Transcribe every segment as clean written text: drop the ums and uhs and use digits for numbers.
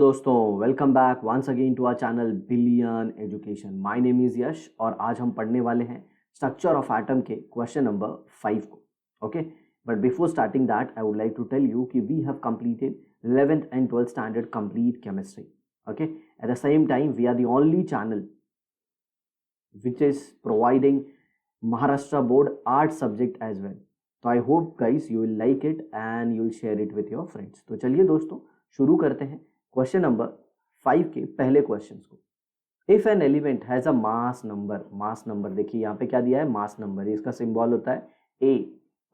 दोस्तों, welcome back once again to our channel billion education. My name is Yash और आज हम पढ़ने वाले हैं स्ट्रक्चर ऑफ एटम के क्वेश्चन नंबर 5 को। Okay, but before starting that I would like to tell you कि we have completed 11th and 12th standard complete chemistry. Okay, at the same time we are the only channel which is providing Maharashtra board art subject as well. तो I hope guys you will like it and you will share it with your friends. तो चलिए दोस्तों शुरू करते हैं question number 5 के पहले question को। If an element has a mass number देखिए यहाँ पे क्या दिया है, मास नंबर। इसका सिंबल होता है ए।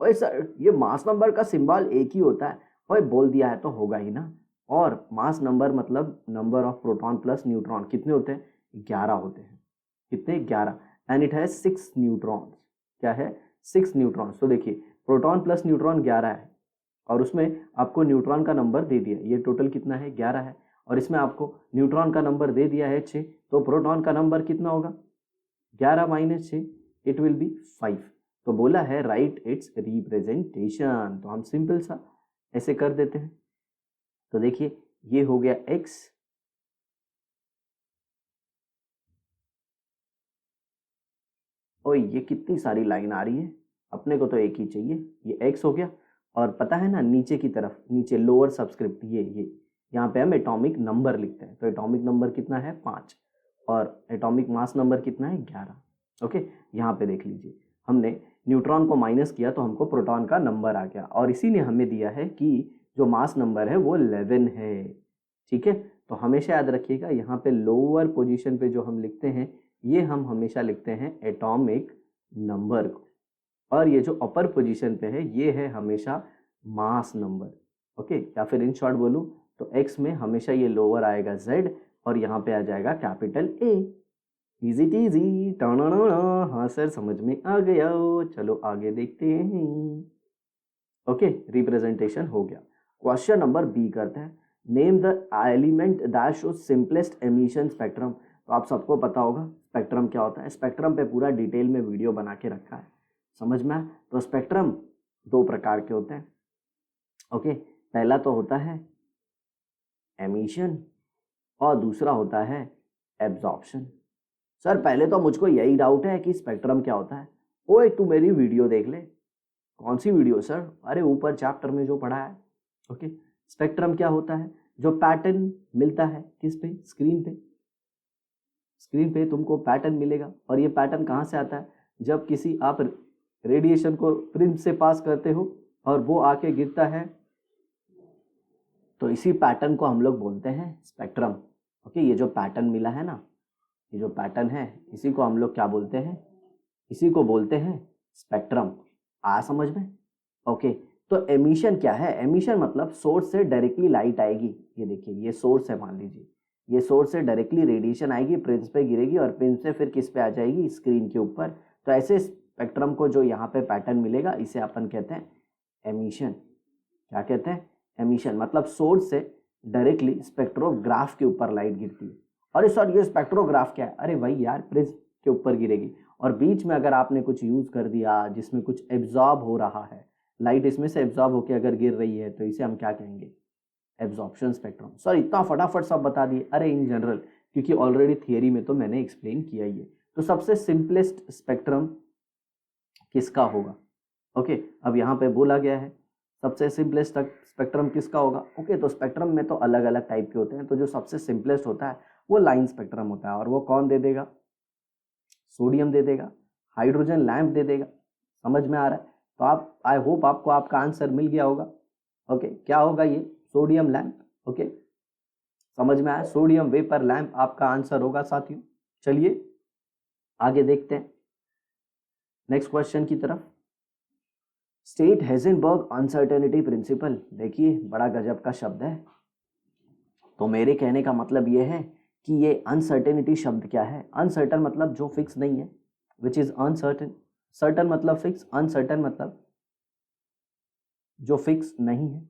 ओए सर ये मास नंबर का सिंबल एक ही होता है? ओए बोल दिया है तो होगा ही ना। और मास नंबर मतलब number of proton plus neutron कितने होते हैं? 11 होते हैं। कितने? 11। And it has 6 neutrons. क्या है? 6 न्यूट्रॉन्स। तो देखिए प्रोटॉन प्लस न्यूट्रॉन 11 है और उसमें आपको न्यूट्रॉन का नंबर दे दिया, ये टोटल कितना है? 11 है। और इसमें आपको न्यूट्रॉन का नंबर दे दिया है 6, तो प्रोटॉन का नंबर कितना होगा? 11 माइनस 6, इट विल बी 5। तो बोला है राइट इट्स रिप्रेजेंटेशन, तो हम सिंपल सा ऐसे कर देते हैं। तो देखिए ये हो गया x, और ये कितनी सारी लाइन आ रही है, अपने को तो एक ही चाहिए। ये x हो गया और पता है ना नीचे की तरफ, नीचे लोअर सबस्क्रिप्ट ये यहाँ पे हम एटॉमिक नंबर लिखते हैं। तो एटॉमिक नंबर कितना है? 5 और एटॉमिक मास नंबर कितना है? 11। ओके, यहाँ पे देख लीजिए हमने न्यूट्रॉन को माइनस किया तो हमको प्रोटॉन का नंबर आ गया और इसी ने हमें दिया है कि जो मास नंबर है वो 11 है। ठीक है, तो हमेशा याद रखिएगा यहाँ पे लोअर पोजिशन पे जो हम लिखते हैं ये हम हमेशा लिखते हैं एटॉमिक नंबर को, और ये जो अपर पोजीशन पे है ये है हमेशा मास नंबर। ओके, या फिर इन शॉर्ट बोलूं तो x में हमेशा ये लोअर आएगा z और यहाँ पे आ जाएगा कैपिटल A। इजी टीजी टर्नना। हाँ सर समझ में आ गया। चलो आगे देखते हैं। ओके, रिप्रेजेंटेशन हो गया। क्वेश्चन नंबर बी करते हैं। Name the element that shows simplest emission spectrum. तो आप सबको पता होगा स्पेक्ट्रम क्या होता है। स्पेक्ट्रम पे पूरा डिटेल में वीडियो बना के रखा है, समझ में आया? तो स्पेक्ट्रम 2 प्रकार के होते हैं। ओके, पहला तो होता है एमिशन और दूसरा होता है एब्जॉर्प्शन। सर पहले तो मुझको यही डाउट है कि स्पेक्ट्रम क्या होता है। ओए तू मेरी वीडियो देख ले। कौन सी वीडियो सर? अरे ऊपर चैप्टर में जो पढ़ा है। ओके, स्पेक्ट्रम क्या होता है? जो पैटर्न मिलता है किस पे? स्क्रीन पे। स्क्रीन पे तुमको पैटर्न मिलेगा और ये पैटर्न कहाँ से आता है? जब किसी आप रेडिएशन को प्रिज्म से पास करते हो और वो आके गिरता है, तो इसी पैटर्न को हम लोग बोलते हैं स्पेक्ट्रम। ओके, ये जो पैटर्न मिला है ना, ये जो पैटर्न है इसी को हम लोग क्या बोलते हैं? इसी को बोलते हैं स्पेक्ट्रम। आया समझ में? ओके, तो एमिशन क्या है? एमिशन मतलब सोर्स से डायरेक्टली लाइट आएगी। ये देखिए ये सोर्स है, मान लीजिए ये सोर्स से डायरेक्टली रेडिएशन आएगी, प्रिज्म पे गिरेगी और प्रिज्म से फिर किस पे आ जाएगी? स्क्रीन के ऊपर। तो ऐसे स्पेक्ट्रम को जो यहाँ पे पैटर्न मिलेगा इसे अपन कहते हैं एमिशन। क्या कहते हैं? एमिशन। मतलब सोर्स से डायरेक्टली स्पेक्ट्रोग्राफ के ऊपर लाइट गिरती है। अरे सर ये स्पेक्ट्रोग्राफ क्या है? अरे वही यार, प्रिज्म के ऊपर गिरेगी और बीच में अगर आपने कुछ यूज कर दिया जिसमें कुछ एब्जॉर्ब हो रहा है, लाइट इसमें से एब्जॉर्ब होकर अगर गिर रही है, तो इसे हम क्या कहेंगे? Absorption spectrum. सर इतना फटाफट सब बता दिए? अरे इन जनरल, क्योंकि ऑलरेडी थियरी में तो मैंने एक्सप्लेन किया ही है। तो सबसे सिंपलेस्ट स्पेक्ट्रम किसका होगा? ओके, अब यहाँ पे बोला गया है सबसे सिंपलेस्ट स्पेक्ट्रम किसका होगा। ओके, तो स्पेक्ट्रम में तो अलग अलग टाइप के होते हैं, तो जो सबसे सिंपलेस्ट होता है वो लाइन स्पेक्ट्रम होता है। और वो कौन दे देगा? सोडियम दे देगा, हाइड्रोजन लैंप दे देगा। समझ में आ रहा है? तो आप, आई होप आपको आपका आंसर मिल गया होगा। ओके, क्या होगा ये? Sodium lamp. ओके, समझ में आया? सोडियम वेपर लैंप आपका आंसर होगा साथियों। चलिए आगे देखते हैं नेक्स्ट क्वेश्चन की तरफ। State Heisenberg uncertainty principle. देखिए बड़ा गजब का शब्द है। तो मेरे कहने का मतलब ये है कि ये अनसर्टेनिटी शब्द क्या है? अनसर्टन मतलब जो फिक्स नहीं है, विच इज अनसर्टन। सर्टन मतलब फिक्स, अनसर्टन मतलब जो फिक्स नहीं है।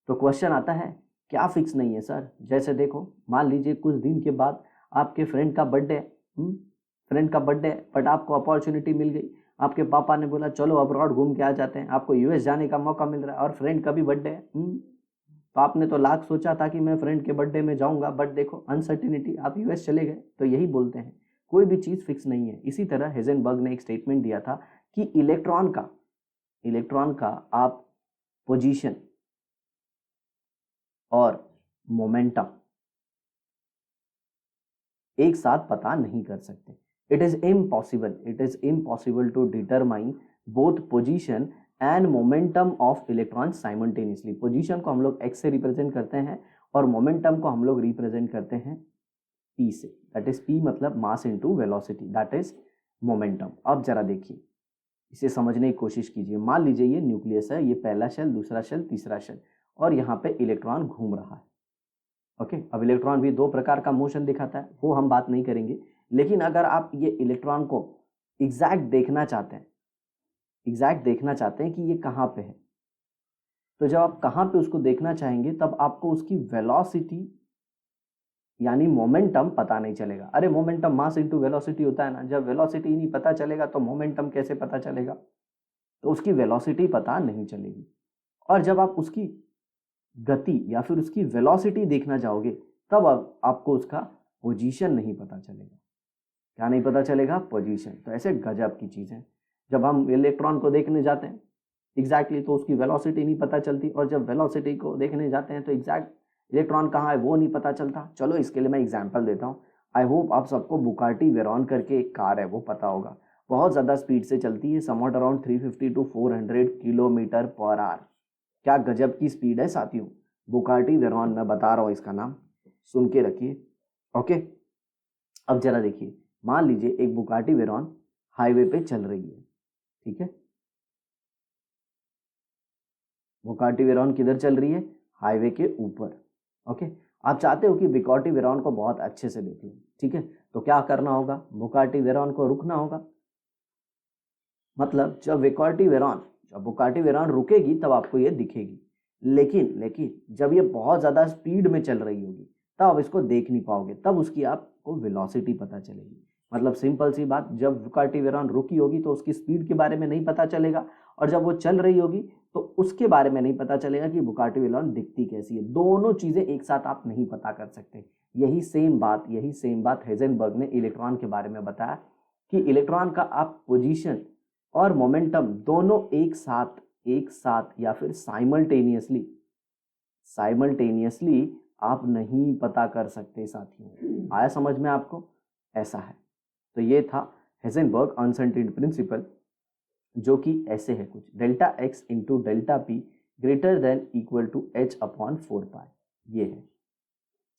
तो क्वेश्चन आता है क्या फिक्स नहीं है सर? जैसे देखो मान लीजिए कुछ दिन के बाद आपके फ्रेंड का बर्थडे है, फ्रेंड का बर्थडे है, बट आपको अपॉर्चुनिटी मिल गई। आपके पापा ने बोला चलो अब्रॉड घूम के आ जाते हैं, आपको यूएस जाने का मौका मिल रहा है और फ्रेंड का भी बर्थडे है। तो आपने तो लाख सोचा था कि मैं फ्रेंड के बर्थडे में जाऊंगा, बट देखो अनसर्टिनिटी, आप यूएस चले गए। तो यही बोलते हैं कोई भी चीज़ फिक्स नहीं है। इसी तरह हेजनबर्ग ने एक स्टेटमेंट दिया था कि इलेक्ट्रॉन का आप पोजीशन और मोमेंटम एक साथ पता नहीं कर सकते। It is impossible to determine both position and momentum of electron simultaneously. Position को हम लोग एक्स से रिप्रेजेंट करते हैं और मोमेंटम को हम लोग रिप्रेजेंट करते हैं पी से। दैट इज पी मतलब mass into velocity, that is momentum. अब जरा देखिए, इसे समझने की कोशिश कीजिए। मान लीजिए ये न्यूक्लियस है, ये पहला शेल, दूसरा शेल, तीसरा शेल, और यहाँ पे इलेक्ट्रॉन घूम रहा है। ओके, अब इलेक्ट्रॉन भी दो प्रकार का मोशन दिखाता है, वो हम बात नहीं करेंगे। लेकिन अगर आप ये इलेक्ट्रॉन को एग्जैक्ट देखना चाहते हैं कि ये कहाँ पे है, तो जब आप कहाँ पे उसको देखना चाहेंगे तब आपको उसकी वेलोसिटी यानी मोमेंटम पता नहीं चलेगा। अरे मोमेंटम मास इनटू वेलोसिटी होता है ना, जब वेलोसिटी नहीं पता चलेगा तो मोमेंटम कैसे पता चलेगा? तो उसकी वेलोसिटी पता नहीं चलेगी। और जब आप उसकी गति या फिर उसकी वेलोसिटी देखना चाहोगे तब आपको उसका पोजीशन नहीं पता चलेगा। क्या नहीं पता चलेगा? पोजीशन। तो ऐसे गजब की चीज़ है। जब हम इलेक्ट्रॉन को देखने जाते हैं एग्जैक्टली तो उसकी वेलोसिटी नहीं पता चलती, और जब वेलोसिटी को देखने जाते हैं तो एग्जैक्ट इलेक्ट्रॉन कहाँ है वो नहीं पता चलता। चलो इसके लिए मैं एग्जाम्पल देता हूँ। आई होप आप सबको बुगाटी वेरॉन करके एक कार है वो पता होगा, बहुत ज़्यादा स्पीड से चलती है, somewhat around 350 to 400 kilometre per hour. क्या गजब की स्पीड है साथियों, बुगाटी वेरॉन, मैं बता रहा हूँ इसका नाम, सुन के रखिए। ओके, अब जरा देखिए, मान लीजिए एक बुगाटी वेरॉन हाईवे पे चल रही है, ठीक है। बुगाटी वेरॉन किधर चल रही है? हाईवे के ऊपर। ओके, आप चाहते हो कि बुगाटी वेरॉन को बहुत अच्छे से देख लो, ठीक है। तो क्या करना होगा? बुगाटी वेरॉन को रुकना होगा। मतलब जब बुगाटी वेरॉन रुकेगी तब आपको ये दिखेगी। लेकिन जब ये बहुत ज़्यादा स्पीड में चल रही होगी तब आप इसको देख नहीं पाओगे, तब उसकी आपको वेलोसिटी पता चलेगी। मतलब सिंपल सी बात, जब बुगाटी वेरॉन रुकी होगी तो उसकी स्पीड के बारे में नहीं पता चलेगा, और जब वो चल रही होगी तो उसके बारे में नहीं पता चलेगा कि बुगाटी वेरॉन दिखती कैसी है। दोनों चीज़ें एक साथ आप नहीं पता कर सकते। यही सेम बात हेजनबर्ग ने इलेक्ट्रॉन के बारे में बताया कि इलेक्ट्रॉन का आप पोजीशन और मोमेंटम दोनों एक साथ या फिर साइमल्टेनियसली आप नहीं पता कर सकते साथियों। आया समझ में आपको? ऐसा है। तो ये था हेजनबर्ग अनसर्टेनिटी प्रिंसिपल, जो कि ऐसे है कुछ, delta X into delta P greater than equal to H upon 4 pi. ये है,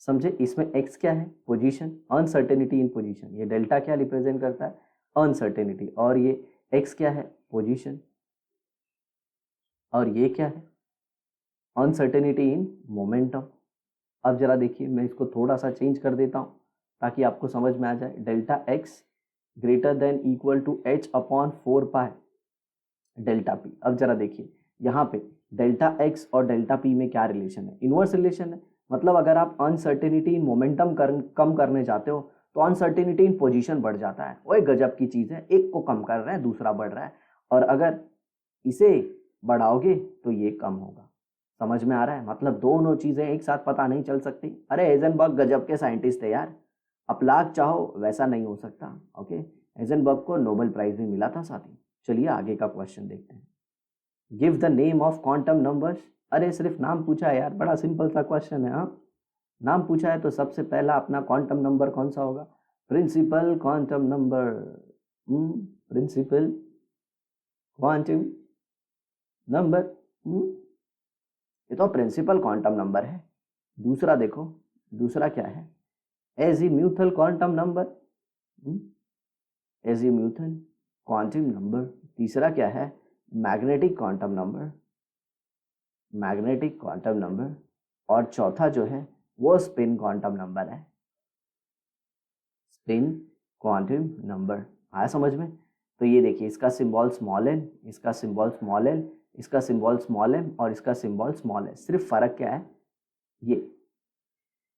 समझे? इसमें एक्स क्या है? Position, uncertainty in position. ये डेल्टा क्या रिप्रेजेंट करता है? अनसर्टेनिटी। और ये एक्स क्या है? पोजीशन। और ये क्या है? Uncertainty in momentum. अब जरा देखिए, मैं इसको थोड़ा सा चेंज कर देता हूँ ताकि आपको समझ में आ जाए। Delta X greater than equal to H upon 4 pi delta P. अब जरा देखिए, यहाँ पे डेल्टा एक्स और डेल्टा पी में क्या रिलेशन है? इनवर्स रिलेशन है। मतलब अगर आप अनसर्टेनिटी इन मोमेंटम कम करने चाहते हो तो अनसर्टेनिटी इन पोजीशन बढ़ जाता है। वो एक गजब की चीज़ है, एक को कम कर रहे हैं दूसरा बढ़ रहा है, और अगर इसे बढ़ाओगे तो ये कम होगा। समझ में आ रहा है? मतलब दोनों चीज़ें एक साथ पता नहीं चल सकती। अरे हेजनबर्ग गजब के साइंटिस्ट थे यार, आप लाख चाहो वैसा नहीं हो सकता। ओके, हेजनबर्ग को नोबेल प्राइज भी मिला था साथी। चलिए आगे का क्वेश्चन देखते हैं। Give the name of quantum numbers. अरे सिर्फ नाम पूछा है यार, बड़ा सिंपल सा क्वेश्चन है। हाँ, नाम पूछा है तो सबसे पहला अपना क्वांटम नंबर कौन सा होगा? Principal quantum number. Principal quantum number, ये तो प्रिंसिपल क्वांटम नंबर है। दूसरा देखो, दूसरा क्या है? Azimuthal quantum number, azimuthal quantum number. तीसरा क्या है? Magnetic quantum number, magnetic quantum number. और चौथा जो है वो स्पिन क्वांटम नंबर है, स्पिन क्वांटम नंबर। आया समझ में? तो ये देखिए, इसका सिंबल स्मॉल एन, इसका सिंबल स्मॉल एन, इसका सिंबल स्मॉल एम और इसका सिंबल स्मॉल है। सिर्फ फर्क क्या है?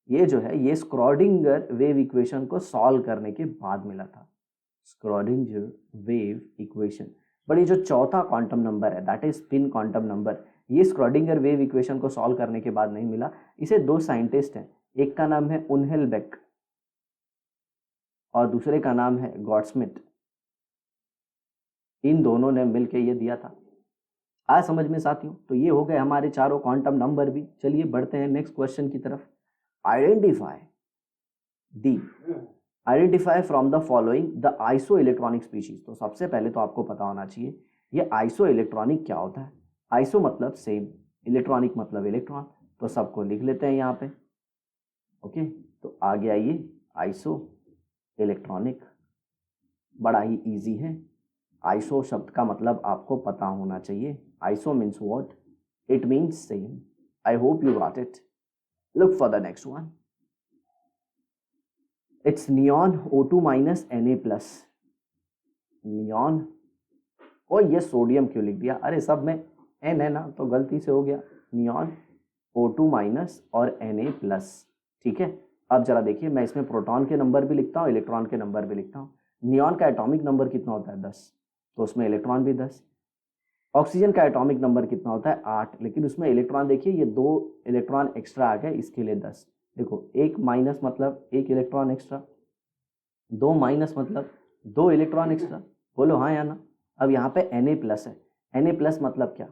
ये जो है ये स्क्रॉडिंगर वेव इक्वेशन को सॉल्व करने के बाद मिला था, स्क्रॉडिंगर वेव इक्वेशन। बट ये जो चौथा क्वांटम नंबर है that is spin quantum number, ये स्क्रॉडिंगर वेव इक्वेशन को सॉल्व करने के बाद नहीं मिला, इसे दो साइंटिस्ट हैं, एक का नाम है उनहेलबेक और दूसरे का नाम है गॉडस्मिथ, इन दोनों ने मिलकर ये दिया था। आज समझ में साथियों? तो ये हो गए हमारे चारों क्वांटम नंबर भी। चलिए बढ़ते हैं नेक्स्ट क्वेश्चन की तरफ। Identify from the following the iso electronic species. तो सबसे पहले तो आपको पता होना चाहिए ये आइसो इलेक्ट्रॉनिक क्या होता है। आइसो मतलब सेम, इलेक्ट्रॉनिक मतलब इलेक्ट्रॉन, तो सबको लिख लेते हैं यहाँ पे। ओके, तो आ गया ये आइसो इलेक्ट्रॉनिक, बड़ा ही इजी है। आइसो शब्द का मतलब आपको पता होना चाहिए। Iso means what? It means same. I hope you got it. Look for the next one. It's neon O2 minus Na+। Neon, और ये सोडियम क्यों लिख दिया? अरे सब में N है ना, तो गलती से हो गया। नियॉन O2 माइनस और Na+। ठीक है, अब जरा देखिए, मैं इसमें प्रोटॉन के नंबर भी लिखता हूँ, इलेक्ट्रॉन के नंबर भी लिखता हूँ। नियॉन का एटॉमिक नंबर कितना होता है? 10, तो उसमें इलेक्ट्रॉन भी 10। ऑक्सीजन का एटॉमिक नंबर कितना होता है? 8, लेकिन उसमें इलेक्ट्रॉन देखिए ये 2 इलेक्ट्रॉन एक्स्ट्रा आ गए, इसके लिए 10। देखो, 1 माइनस मतलब 1 इलेक्ट्रॉन एक्स्ट्रा, 2 माइनस मतलब 2 इलेक्ट्रॉन एक्स्ट्रा। बोलो हाँ या ना? अब यहाँ पे Na+ है। Na+ मतलब क्या?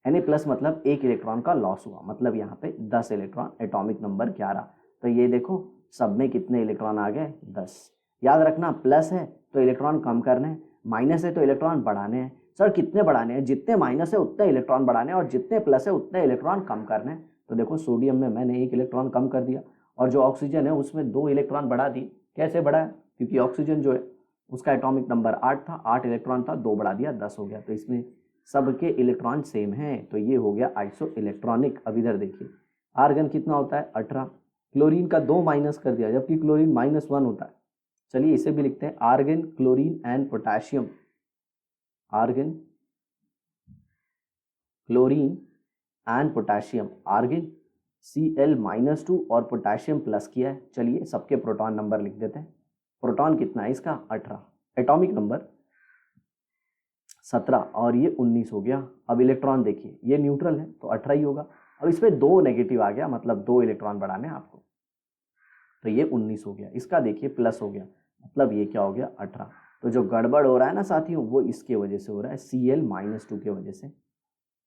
Na+ मतलब 1 इलेक्ट्रॉन का लॉस हुआ, मतलब यहाँ पे 10 इलेक्ट्रॉन, एटॉमिक नंबर 11। तो ये देखो सब में कितने इलेक्ट्रॉन आ गए? 10। याद रखना, प्लस है तो इलेक्ट्रॉन कम करने हैं, माइनस है तो इलेक्ट्रॉन बढ़ाने हैं। सर कितने बढ़ाने हैं? जितने माइनस है उतने इलेक्ट्रॉन बढ़ाने हैं, और जितने प्लस है उतने इलेक्ट्रॉन कम करने हैं। तो देखो सोडियम में मैंने 1 इलेक्ट्रॉन कम कर दिया, और जो ऑक्सीजन है उसमें 2 इलेक्ट्रॉन बढ़ा दिए। कैसे बढ़ाया? क्योंकि ऑक्सीजन जो है उसका एटॉमिक नंबर 8 था, 8 इलेक्ट्रॉन था, 2 बढ़ा दिया, 10 हो गया। तो इसमें सबके इलेक्ट्रॉन सेम हैं, तो ये हो गया आइसो इलेक्ट्रॉनिक। अब इधर देखिए, आर्गन कितना होता है? 18। क्लोरीन का 2 माइनस कर दिया, जबकि क्लोरीन -1 होता है। चलिए इसे भी लिखते हैं, argon, chlorine and potassium. Argon, chlorine and potassium. Argon Cl-2 और पोटेशियम प्लस किया है। चलिए सबके प्रोटॉन नंबर लिख देते हैं। प्रोटॉन कितना है इसका? 18, एटॉमिक नंबर 17, और ये 19 हो गया। अब इलेक्ट्रॉन देखिए, ये न्यूट्रल है तो 18 ही होगा। अब इसमें 2 नेगेटिव आ गया, मतलब 2 इलेक्ट्रॉन बढ़ाने आपको, तो ये 19 हो गया। इसका देखिए प्लस हो गया, मतलब ये क्या हो गया? 18। तो जो गड़बड़ हो रहा है ना साथियों, वो इसके वजह से हो रहा है, Cl-2 के वजह से।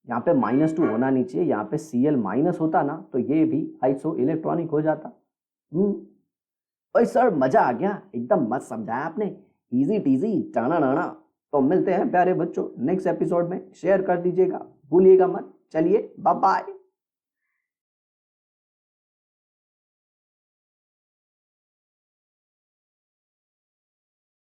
यहाँ पे -2 होना नहीं चाहिए, यहाँ पे Cl- होता ना तो ये भी आइसो इलेक्ट्रॉनिक हो जाता। ओए सर मजा आ गया, एकदम मस्त समझाया आपने, इजी टीजी टाना नाना। तो मिलते हैं प्यारे बच्चों नेक्स्ट एपिसोड में, शेयर कर दीजिएगा, भूलिएगा मत। चलिए बाय बाय।